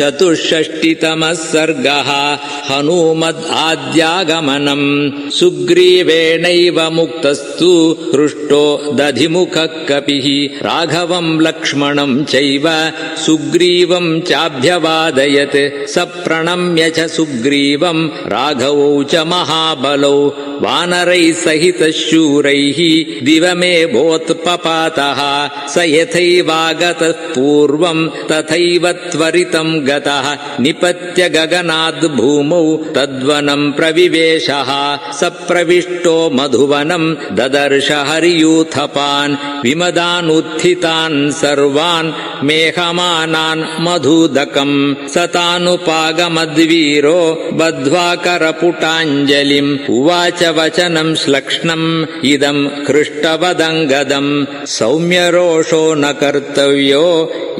चतुष्षष्टितमः सर्गः हनूमदाद्यागमनम् सुग्रीवेणैव मुक्तस्तु हृष्टो दधिमुखः कपिः राघवम् लक्ष्मणम् चैव सुग्रीवम् चाभ्यवादयत् स प्रणम्य च सुग्रीवम् राघवौ च महाबलौ वानरैः सहितः शूरैः दिवमेवोत्पपातः स यथैवागतः पूर्वम् तथैव त्वरितम् गतः निपत्य गगनाद् भूमौ तद्वनम् प्रविवेशः स प्रविष्टो मधुवनम् ददर्श हरियूथपान् विमदानुत्थितान् सर्वान् मेघमानान् मधुदकम् स तानुपागमद्वीरो बद्ध्वा करपुटाञ्जलिम् उवाच वचनम् श्लक्ष्णम् इदम् हृष्टवदङ्गदम् सौम्यरोषो न कर्तव्यो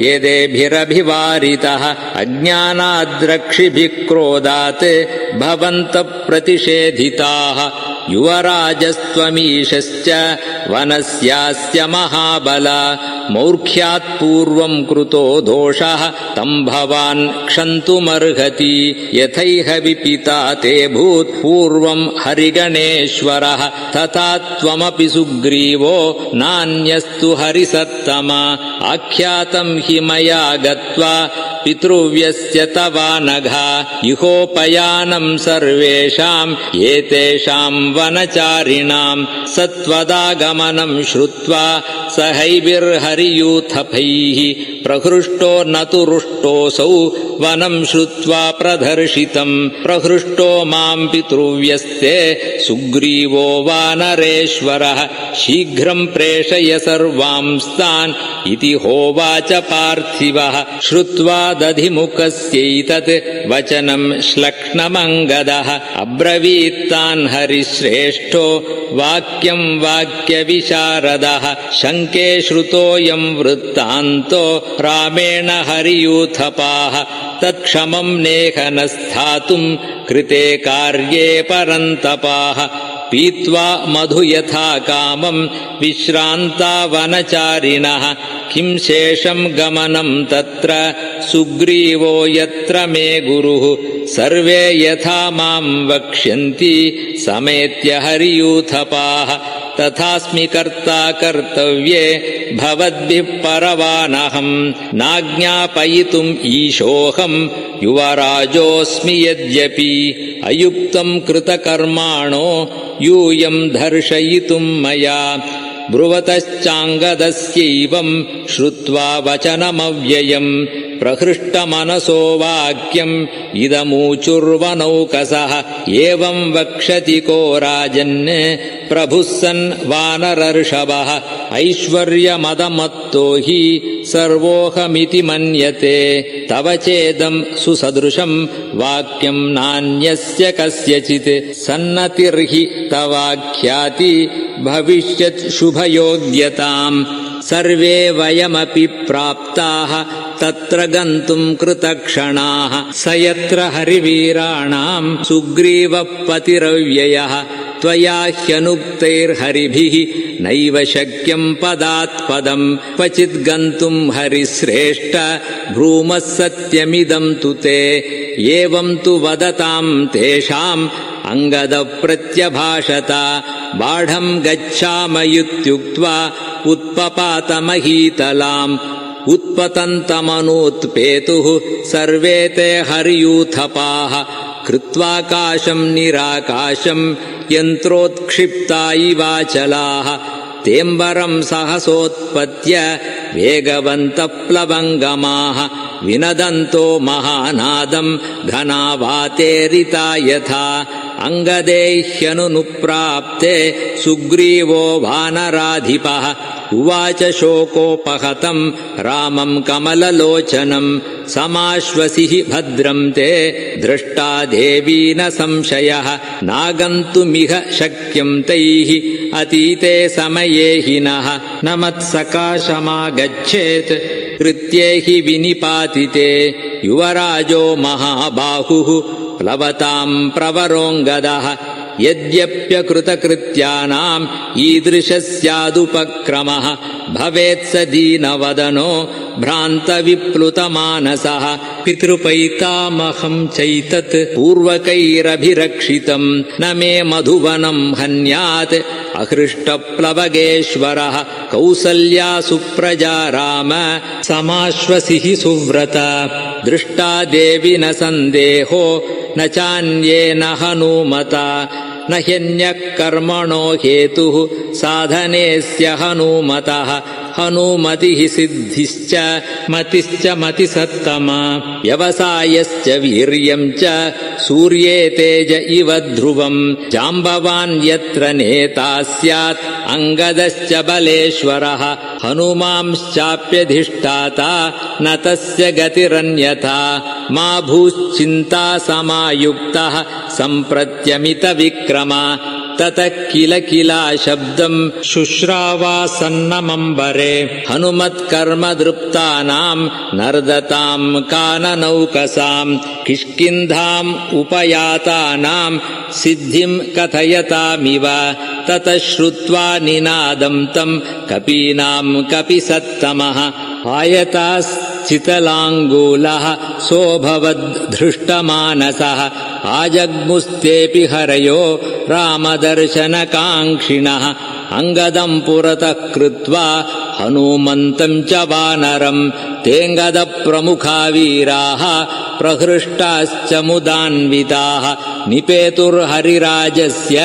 यदेभिरभिवारितः अज्ञानाद्रक्षिभिः क्रोधात् भवन्तः प्रतिषेधिताः युवराजस्त्वमीशश्च वनस्यास्य महाबल मौर्ख्यात् पूर्वम् कृतो दोषः तम् भवान् क्षन्तुमर्हति यथैह विपिता ते भूत् पूर्वम् हरिगणेश्वरः तथा त्वमपि सुग्रीवो नान्यस्तु हरिसत्तमा आख्यातम् हि मया गत्वा पितृव्यस्य तवानघा इहोपयानम् सर्वेषाम् एतेषाम् वनचारिणाम् सत्वदागमनम् श्रुत्वा सहैर्हरियूथपैः प्रहृष्टो न तु रुष्टोऽसौ वनम् श्रुत्वा प्रदर्शितम् प्रहृष्टो माम् पितृव्यस्ते सुग्रीवो वानरेश्वरः शीघ्रम् प्रेषय सर्वांस्तान् इति होवाच पार्थिवः श्रुत्वा दधिमुखस्यैतत् वचनम् श्लक्ष्णमङ्गदः अब्रवीत्तान् हरिश्रेष्ठो वाक्यम् वाक्यविशारदः शङ्के श्रुतोऽयम् वृत्तान्तो रामेण हरियूथपाः तत्क्षमम् नेह न स्थातुम् कृते कार्ये परन्तपाः पीत्वा मधु यथा कामम् विश्रान्ता वनचारिणः किं शेषम् गमनम् तत्र सुग्रीवो यत्र मे गुरुः सर्वे यथा माम् वक्ष्यन्ति समेत्य हरियूथपाः तथास्मि कर्ता कर्तव्ये भवद्भिः परवानहम् नाज्ञापयितुम् ईशोऽहम् युवराजोऽस्मि यद्यपि अयुक्तम् कृतकर्माणो यूयम् दर्शयितुम् मया ब्रुवतश्चाङ्गदस्यैवम् श्रुत्वा वचनमव्ययम् प्रहृष्टमनसो वाक्यम् इदमूचुर्वनौकसः एवम् वक्षति को राजन् प्रभुः सन् वानरर्षभः ऐश्वर्यमदमत्तो हि सर्वोऽहमिति मन्यते तव चेदम् सुसदृशम् वाक्यम् नान्यस्य कस्यचित् सन्नतिर्हि तवाख्याति भविष्यत् शुभयोग्यताम् सर्वे वयमपि प्राप्ताः तत्र गन्तुम् कृतक्षणाः स यत्र हरिवीराणाम् सुग्रीवः पतिरव्ययः त्वया ह्यनुक्तैर्हरिभिः नैव शक्यम् पदात् पदम् क्वचित् गन्तुम् हरिश्रेष्ठ ब्रूमः सत्यमिदम् तु ते एवम् तु वदताम् तेषाम् अङ्गदः प्रत्यभाषत बाढम् गच्छामयुत्युक्त्वा उत्पपातमहीतलाम् उत्पतन्तमनूत्पेतुः सर्वे ते हरियूथपाः कृत्वाकाशम् निराकाशम् यन्त्रोत्क्षिप्ता इवाचलाः तेम्बरम् सहसोत्पत्य वेगवन्तः प्लवङ्गमाः विनदन्तो महानादम् घनावातेरिता यथा अङ्गदे ह्यनुनुप्राप्ते सुग्रीवो वानराधिपः उवाच शोकोपहतम् रामम् कमललोचनम् समाश्वसिः भद्रम् ते दृष्टा देवी न संशयः नागन्तुमिह शक्यम् तैः अतीते समये हि नः न मत्सकाशमागच्छेत् कृत्ये हि विनिपातिते युवराजो महाबाहुः प्लवताम् प्रवरोऽङ्गदः यद्यप्यकृतकृत्यानाम् ईदृशस्यादुपक्रमः भवेत् स दीनवदनो भ्रान्तविप्लुतमानसः पितृपैतामहं चैतत् पूर्वकैरभिरक्षितम् न मे मधुवनम् हन्यात् अहृष्टप्लवगेश्वरः कौसल्या सुप्रजा राम समाश्वसिः सुव्रता दृष्टा देवि न सन्देहो न चान्येन हनूमता न ह्यन्यः कर्मणो हेतुः साधनेस्य हनूमतः हनूमतिः सिद्धिश्च मतिश्च मतिसत्तमा व्यवसायश्च वीर्यम् च सूर्ये तेज इव ध्रुवम् जाम्बवान् यत्र नेता स्यात् अङ्गदश्च बलेश्वरः हनुमांश्चाप्यधिष्ठाता न तस्य गतिरन्यथा मा भूश्चिन्ता समायुक्तः सम्प्रत्यमितविक्रमा ततः किल किला शब्दम् शुश्रावासन्नमम्बरे हनुमत्कर्म दृप्तानाम् नर्दताम् काननौकसाम् किष्किन्धाम् उपयातानाम् सिद्धिम् कथयतामिव ततः श्रुत्वा निनादम् तम् कपीनाम् कपिसत्तमः आयताश्चितलाङ्गूलः सोऽभवद्धृष्टमानसः आजग्मुस्तेऽपि हरयो रामदर्शनकाङ्क्षिणः अङ्गदम् पुरतः कृत्वा हनूमन्तम् च वानरम् तेऽङ्गदप्रमुखा वीराः प्रहृष्टाश्च मुदान्विताः निपेतुर्हरिराजस्य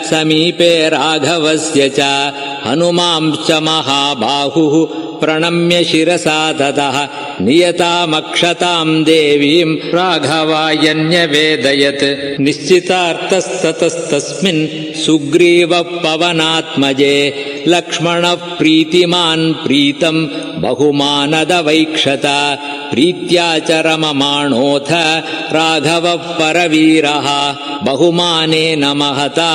समीपे राघवस्य च हनुमांश्च महाबाहुः प्रणम्य शिरसा ततः नियतामक्षताम् देवीम् राघवायन्यवेदयत् निश्चितार्थस्ततस्तस्मिन् सुग्रीवः पवनात्मजे लक्ष्मणः प्रीतिमान् प्रीतम् बहुमानदवैक्षत प्रीत्या च रममाणोऽथ राघवः परवीरः बहुमानेन महता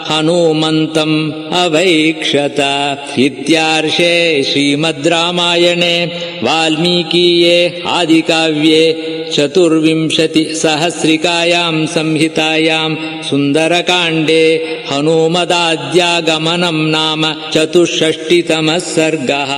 हनूमन्तम् अवैक्षत। इत्यार्षे श्रीमद् रामायणे वाल्मीकीये आदिकाव्ये 24सहस्रिकायां संहितायां सुन्दरकाण्डे हनूमदाद्यागमनं नाम 64तमः सर्गः।